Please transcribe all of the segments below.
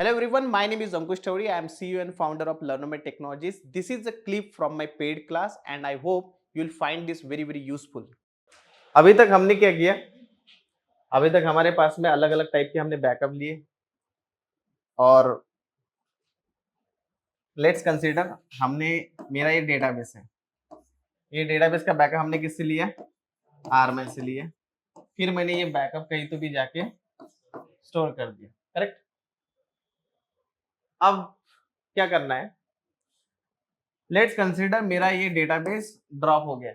Hello everyone, my name is Ankush Tawri. I am CEO and founder of Learnomed Technologies. This is a clip from my paid class and I hope you will find this very useful. अभी तक हमने क्या किया? अभी तक हमारे पास में अलग-अलग टाइप के हमने बैकअप लिए और लेट्स कंसीडर हमने मेरा ये डेटाबेस है। ये डेटाबेस का बैकअप हमने किससे लिया? आरएमएल से लिया। फिर मैंने ये बैकअप कहीं तो भी जाके स्टोर कर दिया, करेक्ट? अब क्या करना है? लेट्स कंसीडर मेरा ये डेटाबेस ड्रॉप हो गया।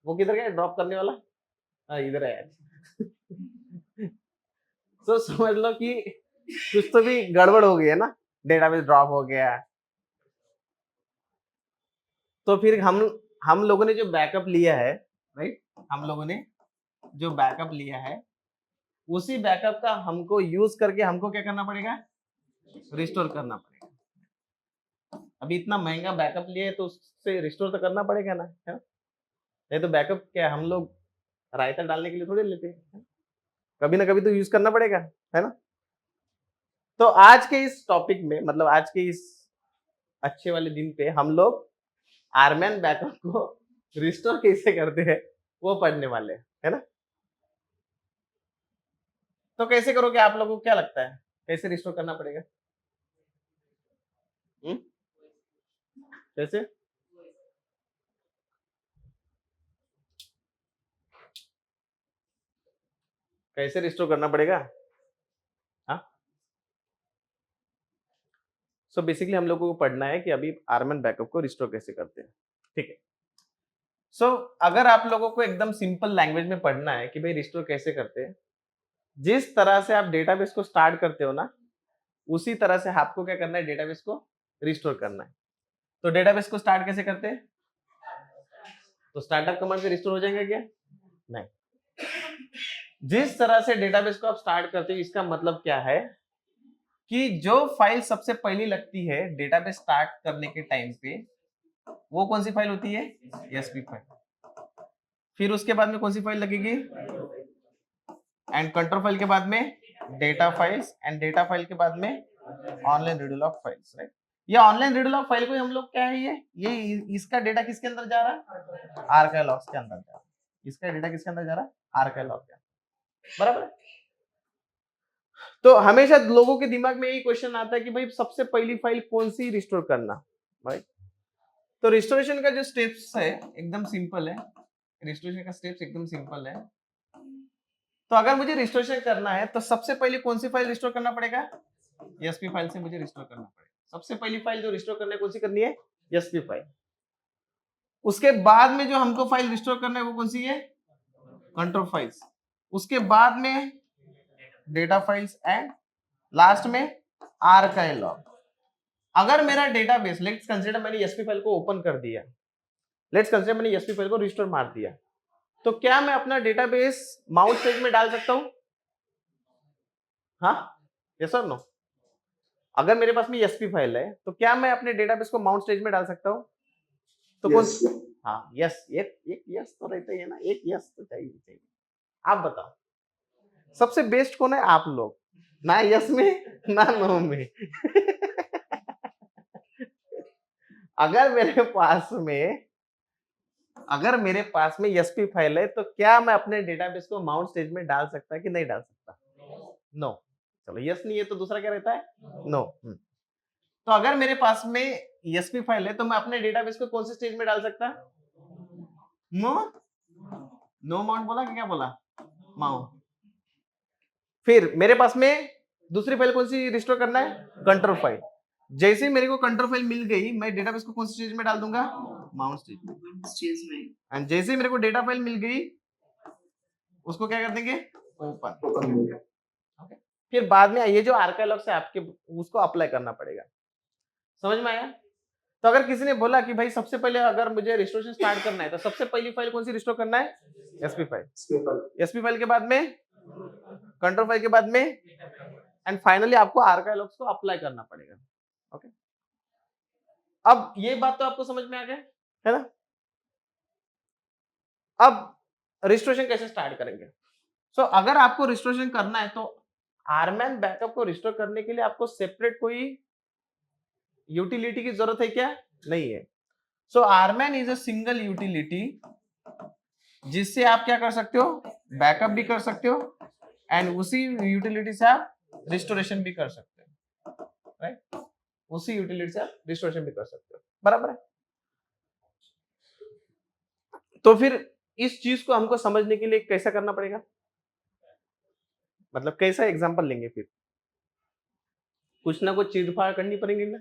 वो किधर गया ड्रॉप करने वाला? हाँ, इधर है यार। तो समझ लो कि कुछ तो भी गड़बड़ हो गई है ना, डेटाबेस ड्रॉप हो गया। तो फिर हम लोगों ने जो बैकअप लिया है, राइट? हम लोगों ने जो बैकअप लिया है, उसी बैकअप का हमको यूज करके हमको क्या करना पड़ेगा? रिस्टोर करना पड़ेगा। अभी इतना महंगा बैकअप लिए तो उससे रिस्टोर तो करना पड़ेगा ना, है ना? नहीं तो बैकअप क्या हम लोग रायता डालने के लिए थोड़ी लेते हैं, कभी ना कभी तो यूज करना पड़ेगा, है ना? तो आज के इस टॉपिक में मतलब आज के इस अच्छे वाले दिन पे हम लोग आरमैन बैकअप को रिस्टोर कैसे करते हैं वो पढ़ने वाले हैं, है ना? तो कैसे करोगे आप लोगों को क्या लगता है? कैसे रिस्टोर करना पड़ेगा? हम्म? कैसे? कैसे रिस्टोर करना पड़ेगा? हाँ? सो बेसिकली हम लोगों को पढ़ना है कि अभी आरमैन बैकअप को रिस्टोर कैसे करते हैं, ठीक है? सो अगर आप लोगों को एकदम सिंपल लैंग्वेज में पढ़ना है कि भाई रिस्टोर कैसे करते हैं, जिस तरह से आप डेटाबेस को स्टार्ट करते हो ना, उसी तरह से आपको क्या करना है? डेटाबेस को रिस्टोर करना है। तो डेटाबेस को स्टार्ट कैसे करते हैं? तो स्टार्टअप कमांड से रिस्टोर हो जाएंगे क्या? नहीं। जिस तरह से डेटाबेस को आप स्टार्ट करते हो इसका मतलब क्या है कि जो फाइल सबसे पहली लगती है डेटाबेस स्टार्ट करने के टाइम पे, वो कौन सी फाइल होती है? SP file. फिर उसके बाद में कौन सी फाइल लगेगी? एंड कंट्रोल फाइल के बाद में data files and data file के बाद में ऑनलाइन रीडल ऑफ फाइल्स, राइट? ये ऑनलाइन रीडल ऑफ फाइल को हम लोग क्या है ये इसका डेटा किसके अंदर जा रहा है? आर्काइव लॉग्स के अंदर जा रहा है। इसका डेटा किसके अंदर जा रहा है? आर्काइव लॉग के अंदर, बराबर है? तो हमेशा लोगों के दिमाग में यही क्वेश्चन आता है कि भाई सबसे पहली फाइल कौन सी रिस्टोर करना, राइट? तो रिस्टोरेशन का जो स्टेप्स है एकदम सिंपल है। रिस्टोरेशन का स्टेप्स एकदम सिंपल है। तो अगर मुझे रिस्टोरेशन करना है तो सबसे पहले कौन सी फाइल रिस्टोर करना पड़ेगा? एसपी फाइल से मुझे रिस्टोर करना पड़ेगा। सबसे पहली फाइल जो रिस्टोर करना है कौन सी करनी है? SP file. उसके बाद में जो हमको फाइल रिस्टोर करना है वो कौन सी है? Control files. उसके बाद में डेटा फाइल्स एंड लास्ट में आर्काइव लॉग। अगर मेरा डेटाबेस लेट्स कंसीडर मैंने एसपी फाइल को ओपन कर दिया, लेट्स कंसीडर मैंने एसपी फाइल को रिस्टोर मार दिया, तो क्या मैं अपना डेटाबेस माउंट स्टेज में डाल सकता हूं? हाँ, यस और नो? अगर मेरे पास में एसपी फाइल है तो क्या मैं अपने डेटाबेस को माउंट स्टेज में डाल सकता हूं? तो कौन? हाँ, यस, एक यस तो रहता ही है ना, एक यस तो चाहिए। आप बताओ सबसे बेस्ट कौन है? आप लोग, ना यस में ना नो में। अगर मेरे पास में अगर मेरे पास में एसपी फाइल है तो क्या मैं अपने डेटाबेस को माउंट स्टेज में डाल सकता कि नहीं डाल सकता? नो। चलो यस नहीं है तो दूसरा क्या रहता है? नो। तो अगर मेरे पास में एसपी फाइल है तो मैं अपने डेटाबेस को कौन से स्टेज में डाल सकता? नो। नो माउंट बोला कि क्या बोला? माउंट। फिर मेरे पास में दूसरी फाइल कौन सी रिस्टोर करना है? Control file. जैसे ही मेरे को कंट्रोल फाइल मिल गई मैं डेटाबेस को कौन से स्टेज में डाल दूंगा? माउंट स्टेज में। एंड जैसे ही मेरे को डेटा फाइल मिल गई उसको क्या कर देंगे? ओपन। ओके। फिर बाद में ये जो आर्काइव लॉग्स है आपके उसको अप्लाई करना पड़ेगा। समझ में आया? तो अगर किसी ने बोला कि भाई सबसे पहले अगर मुझे रिस्टोरेशन स्टार्ट करना है तो सबसे पहली फाइल कौन सी रिस्टोर करना है? SP file. एसपी फाइल के बाद में कंट्रोल फाइल के बाद में एंड फाइनली आपको आर्काइव लॉग्स को अप्लाई करना पड़ेगा। ओके। अब ये बात तो आपको समझ में आ गया है ना? अब रिस्टोरेशन कैसे स्टार्ट करेंगे? सो अगर आपको रिस्टोरेशन करना है तो आरमैन बैकअप को रिस्टोर करने के लिए आपको सेपरेट कोई यूटिलिटी की जरूरत है क्या? नहीं है। सो आरमैन इज अ सिंगल यूटिलिटी जिससे आप क्या कर सकते हो? बैकअप भी कर सकते हो एंड उसी यूटिलिटी से आप रिस्टोरेशन भी कर सकते हो, राइट? उसी यूटिलिटी से आप रिस्टोरेशन भी कर सकते हो, बराबर है? तो फिर इस चीज को हमको समझने के लिए कैसा करना पड़ेगा? मतलब कैसा एग्जांपल लेंगे फिर? कुछ ना कुछ चीर-फाड़ करनी पड़ेगी ना?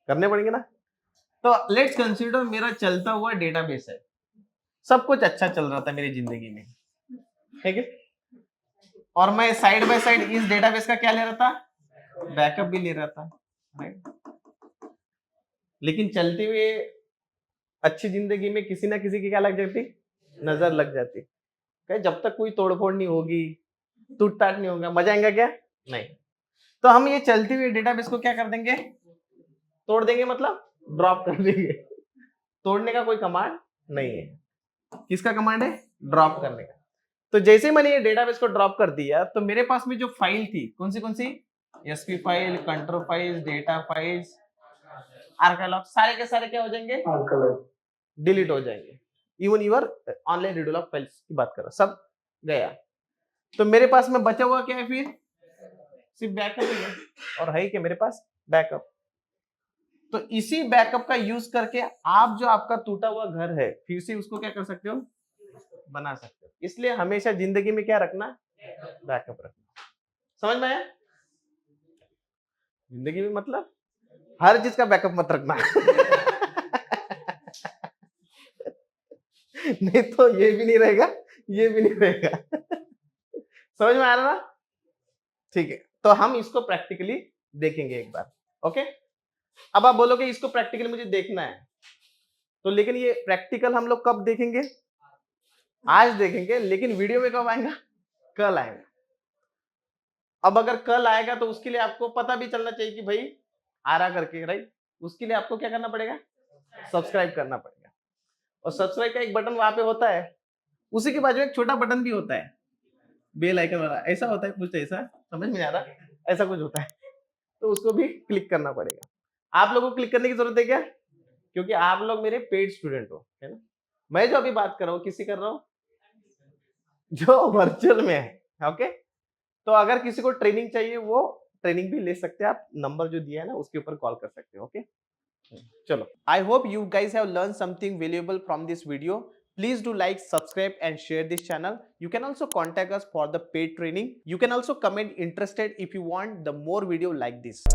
करने पड़ेंगे ना? तो लेट्स कंसीडर मेरा चलता हुआ डेटाबेस है। सब कुछ अच्छा चल रहा था मेरी जिंदगी में, ठीक है? और मैं साइड बाय साइड इस डेटाबेस का क्या ले रहा था? बैकअप भी ले रहा था, राइट? लेकिन चलते हुए अच्छी जिंदगी में किसी ना किसी की क्या लग जाती? नजर लग जाती। कहे जब तक कोई तोड़फोड़ नहीं होगी, टूट-टाट नहीं होगा, मजा आएगा क्या? नहीं। तो हम ये चलते हुए डेटाबेस को क्या कर देंगे? तोड़ देंगे, मतलब ड्रॉप कर देंगे। तोड़ने का कोई कमांड नहीं है। किसका कमांड है? ड्रॉप करने का। तो जैसे मैंने ये डेटाबेस को ड्रॉप कर दिया तो मेरे पास में जो फाइल थी, कौन सी? SP file, control files, data files, arch log, सारे के सारे क्या हो जाएंगे? डिलीट हो जाएंगे। Even your online redo log files की बात कर रहा, सब गया। तो मेरे पास में बचा हुआ क्या है फिर? सिर्फ बैकअप ही है। और है कि मेरे पास बैकअप। तो इसी बैकअप का यूज करके आप जो आपका टूटा हुआ घर है फिर से उसको क्या कर सकते हो? बना सकते हो। इसलिए हमेशा जिंदगी में क्या रखना? बैकअप रखना। समझ में आया? जिंदगी में मतलब हर चीज का बैकअप मत रखना। नहीं तो ये भी नहीं रहेगा, ये भी नहीं रहेगा। समझ में आ रहा ना? ठीक है, तो हम इसको प्रैक्टिकली देखेंगे एक बार, ओके? अब आप बोलोगे इसको प्रैक्टिकली मुझे देखना है, तो लेकिन ये प्रैक्टिकल हम लोग कब देखेंगे? आज देखेंगे, लेकिन वीडियो में कब आएगा? कल आएगा। अब अगर कल आएगा तो उसके लिए आपको पता भी चलना चाहिए कि भाई आ रहा करके, राइट? उसके लिए आपको क्या करना पड़ेगा? सब्सक्राइब करना पड़ेगा। और सब्सक्राइब का एक बटन वहां पे होता है, उसी के बाजू में एक छोटा बटन भी होता है, बेल आइकन वाला, ऐसा होता है कुछ, ऐसा समझ में आ रहा? ऐसा कुछ होता है, तो उसको भी क्लिक करना पड़ेगा। आप लोगों को क्लिक करने की जरूरत है क्या? क्योंकि आप लोग मेरे पेड स्टूडेंट हो, है ना? मैं जो अभी बात कर रहा हूँ किससे कर रहा हूँ? जो वर्चुअल में है, ओके? तो अगर किसी को ट्रेनिंग चाहिए वो ट्रेनिंग भी ले सकते हैं, आप नंबर जो दिया है ना उसके ऊपर कॉल कर सकते हो, ओके? चलो, I hope you guys have learn something valuable from this video. Please do like, subscribe and share this channel. You can also contact us for the paid training. You can also comment interested if you want the more video like this.